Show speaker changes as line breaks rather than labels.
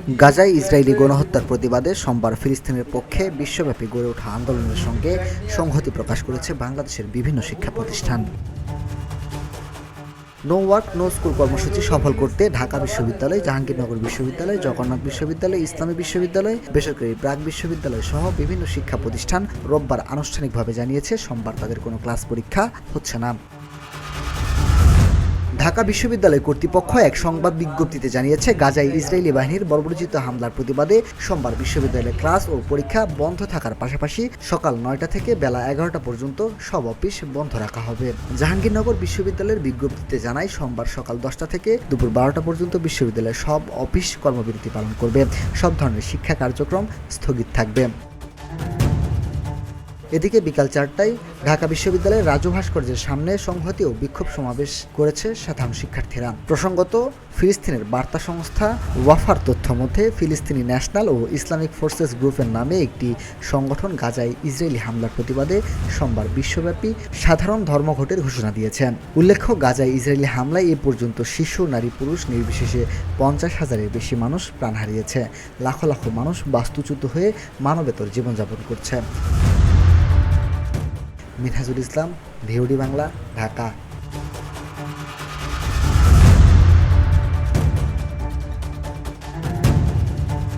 গাজায় ইসরায়েলি গণহত্যার প্রতিবাদে সোমবার ফিলিস্তিনের পক্ষে বিশ্বব্যাপী গড়ে ওঠা আন্দোলনের সঙ্গে সংহতি প্রকাশ করেছে বাংলাদেশের বিভিন্ন শিক্ষা প্রতিষ্ঠান। নো ওয়ার্ক নো স্কুল কর্মসূচি সফল করতে ঢাকা বিশ্ববিদ্যালয়, জাহাঙ্গীরনগর বিশ্ববিদ্যালয়, জগন্নাথ বিশ্ববিদ্যালয়, ইসলামী বিশ্ববিদ্যালয়, বেসরকারি প্রাক বিশ্ববিদ্যালয় সহ বিভিন্ন শিক্ষা প্রতিষ্ঠান রোববার আনুষ্ঠানিকভাবে জানিয়েছে সোমবার তাদের কোনো ক্লাস পরীক্ষা হচ্ছে না। ঢাকা বিশ্ববিদ্যালয় কর্তৃপক্ষ এক সংবাদ বিজ্ঞপ্তিতে জানিয়েছে, গাজায় ইসরায়েলি বাহিনীর বর্বরোচিত হামলার প্রতিবাদে সোমবার বিশ্ববিদ্যালয়ের ক্লাস ও পরীক্ষা বন্ধ থাকার পাশাপাশি সকাল ৯টা থেকে বেলা ১১টা পর্যন্ত সব অফিস বন্ধ রাখা হবে। জাহাঙ্গীরনগর বিশ্ববিদ্যালয়ের বিজ্ঞপ্তিতে জানায়, সোমবার সকাল ১০টা থেকে দুপুর ১২টা পর্যন্ত বিশ্ববিদ্যালয়ের সব অফিস কর্মবিরতি পালন করবে। সব ধরনের শিক্ষা কার্যক্রম স্থগিত থাকবে। এদিকে বিকাল ৪টায় ঢাকা বিশ্ববিদ্যালয়ের রাজু ভাস্কর্যের সামনে সংহতি ও বিক্ষোভ সমাবেশ করেছে সাধারণ শিক্ষার্থীরা। প্রসঙ্গত, ফিলিস্তিনের বার্তা সংস্থা ওয়াফার তথ্য মধ্যে ফিলিস্তিনি ন্যাশনাল ও ইসলামিক ফোর্সেস গ্রুপের নামে একটি সংগঠন গাজায় ইসরায়েলি হামলার প্রতিবাদে সোমবার বিশ্বব্যাপী সাধারণ ধর্মঘটের ঘোষণা দিয়েছে। উল্লেখ্য, গাজায় ইসরায়েলি হামলায় এ পর্যন্ত শিশু, নারী, পুরুষ নির্বিশেষে ৫০,০০০-এর বেশি মানুষ প্রাণ হারিয়েছে। লাখো লাখো মানুষ বাস্তুচ্যুত হয়ে মানবেতর জীবনযাপন করছে। মিনহাজুল ইসলাম, ভিওডি বাংলা, ঢাকা।